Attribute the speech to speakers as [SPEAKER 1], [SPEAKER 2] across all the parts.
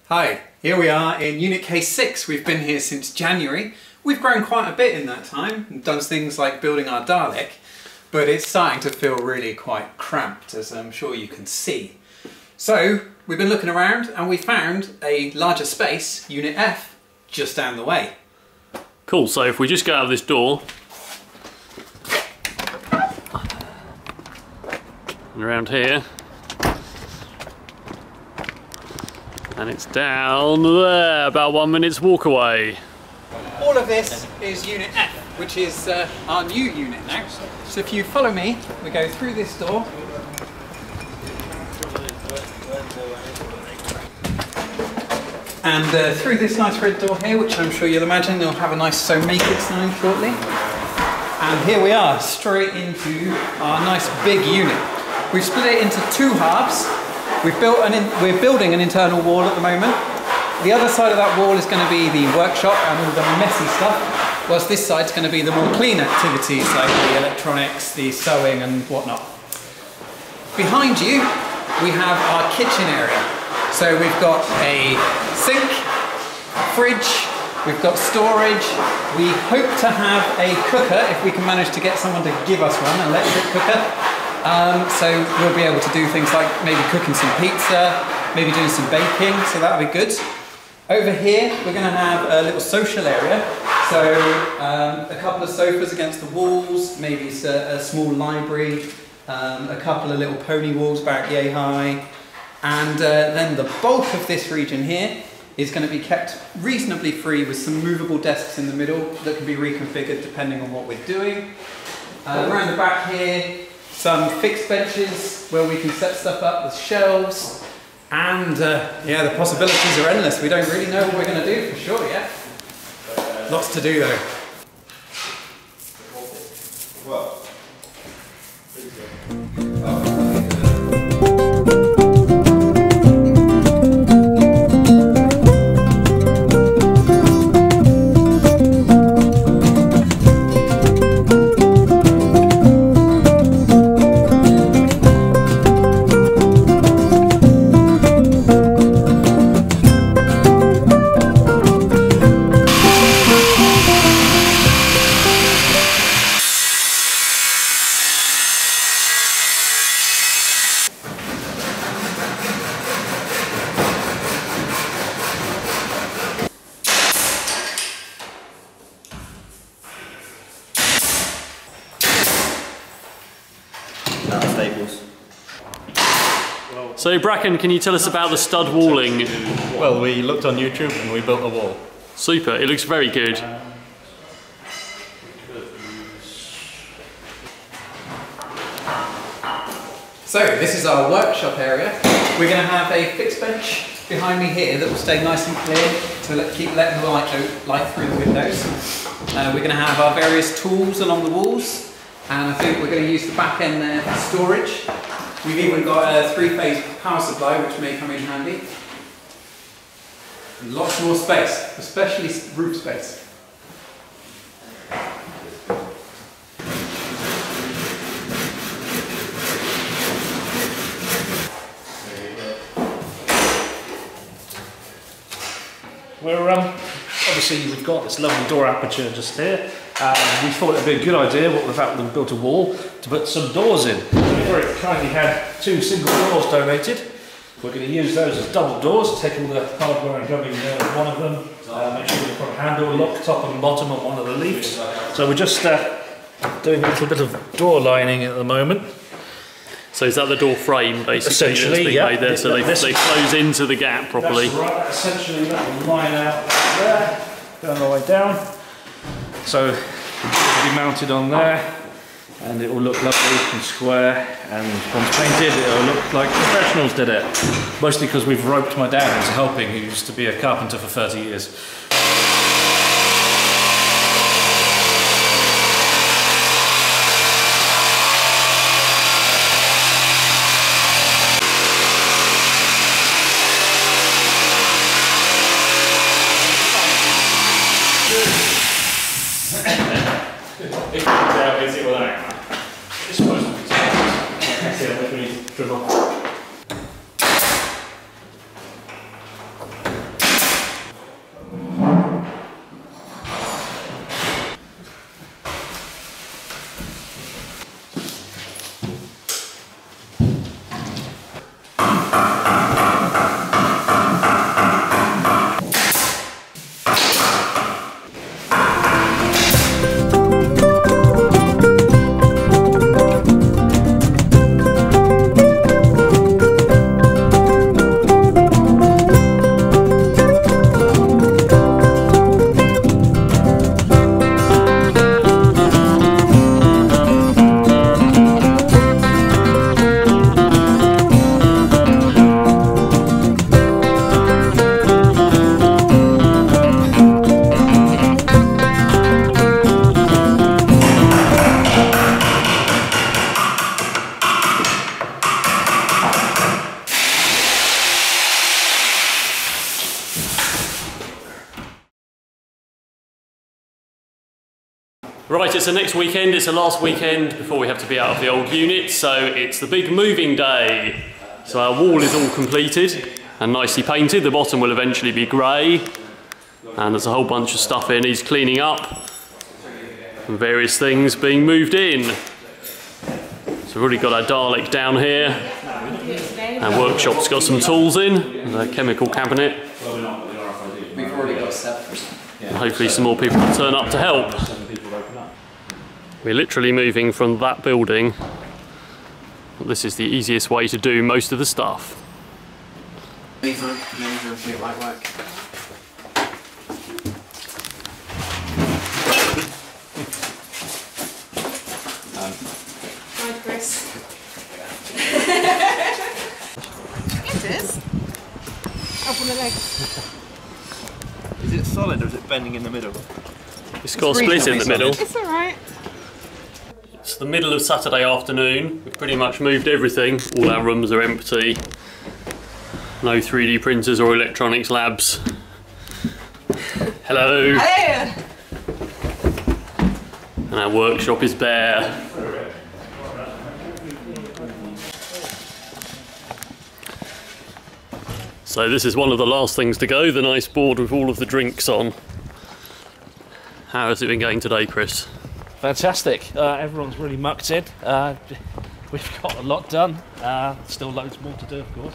[SPEAKER 1] Hi, here we are in Unit K6. We've been here since January. We've grown quite a bit in that time and done things like building our Dalek, but it's starting to feel really quite cramped, as I'm sure you can see. So we've been looking around and we found a larger space, Unit F, just down the way.
[SPEAKER 2] Cool, so if we just go out of this door and around here, and it's down there, about 1 minute's walk away.
[SPEAKER 1] All of this is Unit F, which is our new unit now. So if you follow me, we go through this door. And through this nice red door here, which I'm sure you'll imagine will have a nice SoMakeIt sign shortly. And here we are, straight into our nice big unit. We've split it into two halves. We're building an internal wall at the moment. The other side of that wall is going to be the workshop and all the messy stuff, whilst this side's going to be the more clean activities like the electronics, the sewing and whatnot. Behind you, we have our kitchen area. So we've got a sink, fridge, we've got storage. We hope to have a cooker if we can manage to get someone to give us one, an electric cooker. So we'll be able to do things like maybe cooking some pizza, maybe doing some baking, so that'll be good. Over here, we're going to have a little social area. So a couple of sofas against the walls, maybe a small library, a couple of little pony walls about yay high. And then the bulk of this region here is going to be kept reasonably free with some movable desks in the middle that can be reconfigured depending on what we're doing. Around the back here, some fixed benches where we can set stuff up with shelves. And yeah, the possibilities are endless. We don't really know what we're going to do for sure yet. Lots to do though.
[SPEAKER 2] So Bracken, can you tell us about the stud walling?
[SPEAKER 3] Well, we looked on YouTube and we built a wall.
[SPEAKER 2] Super, it looks very good.
[SPEAKER 1] So this is our workshop area. We're going to have a fixed bench behind me here that will stay nice and clear to keep letting the light through the windows. We're going to have our various tools along the walls, and I think we're going to use the back end there for storage. We've even got a 3-phase power supply which may come in handy. And lots more space, especially roof space.
[SPEAKER 3] We're obviously we've got this lovely door aperture just here. We thought it'd be a good idea, what without them built a wall, to put some doors in. We very kindly had 2 single doors donated. We're going to use those as double doors, take all the hardware and gubbing out of one of them, make sure we've got a handle lock top and bottom on one of the leaves. So we're just doing a little bit of door lining at the moment.
[SPEAKER 2] So is that the door frame basically?
[SPEAKER 3] Essentially, yeah.
[SPEAKER 2] Made there, so they close into the gap properly.
[SPEAKER 3] That's right, essentially that will line out there, going all the way down. So it will be mounted on there and it will look lovely and square, and once painted it will look like professionals did it. Mostly because we've roped my dad into helping, who used to be a carpenter for 30 years.
[SPEAKER 2] It's supposed to be dribble. Right, it's the next weekend, it's the last weekend before we have to be out of the old unit, so it's the big moving day. So our wall is all completed and nicely painted. The bottom will eventually be grey, and there's a whole bunch of stuff here needs cleaning up and various things being moved in. So we've already got our Dalek down here. Our workshop's got some tools in, and a chemical cabinet.
[SPEAKER 1] We've already got set.
[SPEAKER 2] And hopefully some more people will turn up to help. We're literally moving from that building. This is the easiest way to do most of the stuff.
[SPEAKER 1] Anytime, it might work.
[SPEAKER 4] Hi, Chris. It is. Up on the leg.
[SPEAKER 5] Is it solid or is it bending in the middle?
[SPEAKER 2] It's got a split in the middle.
[SPEAKER 4] It's alright.
[SPEAKER 2] It's the middle of Saturday afternoon. We've pretty much moved everything. All our rooms are empty. No 3D printers or electronics labs. Hello.
[SPEAKER 4] Hello.
[SPEAKER 2] And our workshop is bare. So this is one of the last things to go, the nice board with all of the drinks on. How has it been going today, Chris?
[SPEAKER 3] Fantastic. Everyone's really mucked in. We've got a lot done. Still loads more to do, of course.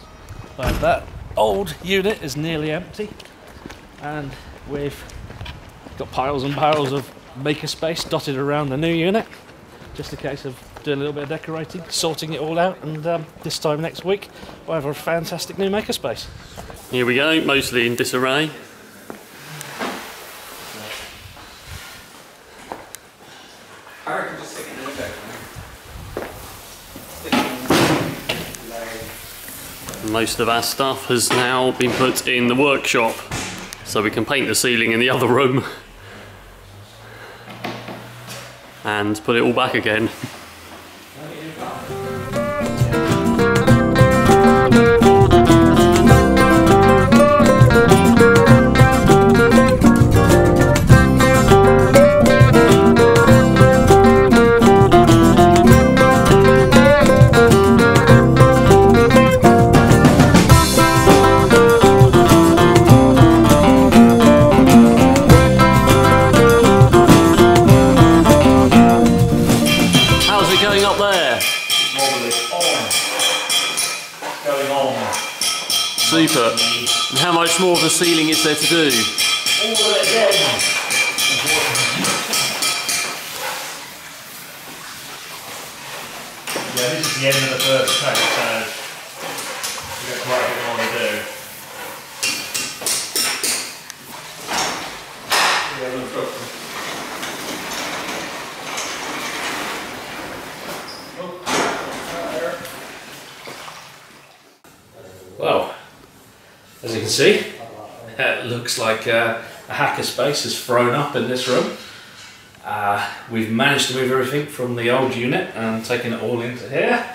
[SPEAKER 3] But that old unit is nearly empty, and we've got piles and piles of Makerspace dotted around the new unit. Just a case of doing a little bit of decorating, sorting it all out, and this time next week we'll have a fantastic new Makerspace.
[SPEAKER 2] Here we go, mostly in disarray.
[SPEAKER 1] I reckon just stick it in the window.
[SPEAKER 2] Most of our stuff has now been put in the workshop, so we can paint the ceiling in the other room and put it all back again. Super. And how much more of the ceiling is there to do?
[SPEAKER 3] All of it again. Yeah, this is the end of the first pack, so we've got quite a bit more to do. Well, as you can see, it looks like a hackerspace has thrown up in this room. We've managed to move everything from the old unit and taken it all into here.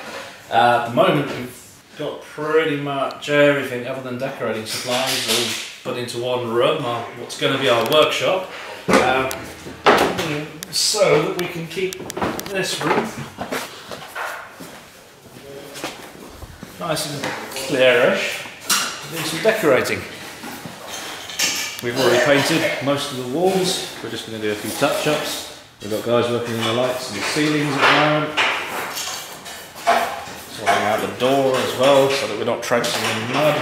[SPEAKER 3] At the moment we've got pretty much everything other than decorating supplies all put into one room, what's going to be our workshop, so that we can keep this room nice and clearish. Do some decorating. We've already painted most of the walls. We're just going to do a few touch-ups. We've got guys working on the lights and the ceilings at the moment. Sorting out the door as well so that we're not trouncing in mud.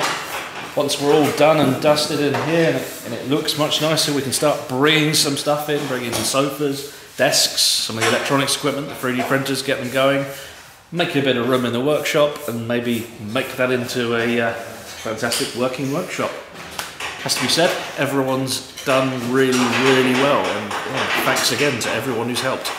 [SPEAKER 3] Once we're all done and dusted in here and it looks much nicer, we can start bringing some stuff in, bringing in sofas, desks, some of the electronics equipment, the 3D printers, get them going. Make a bit of room in the workshop and maybe make that into a fantastic working workshop. Has to be said, everyone's done really, really well, and thanks again to everyone who's helped.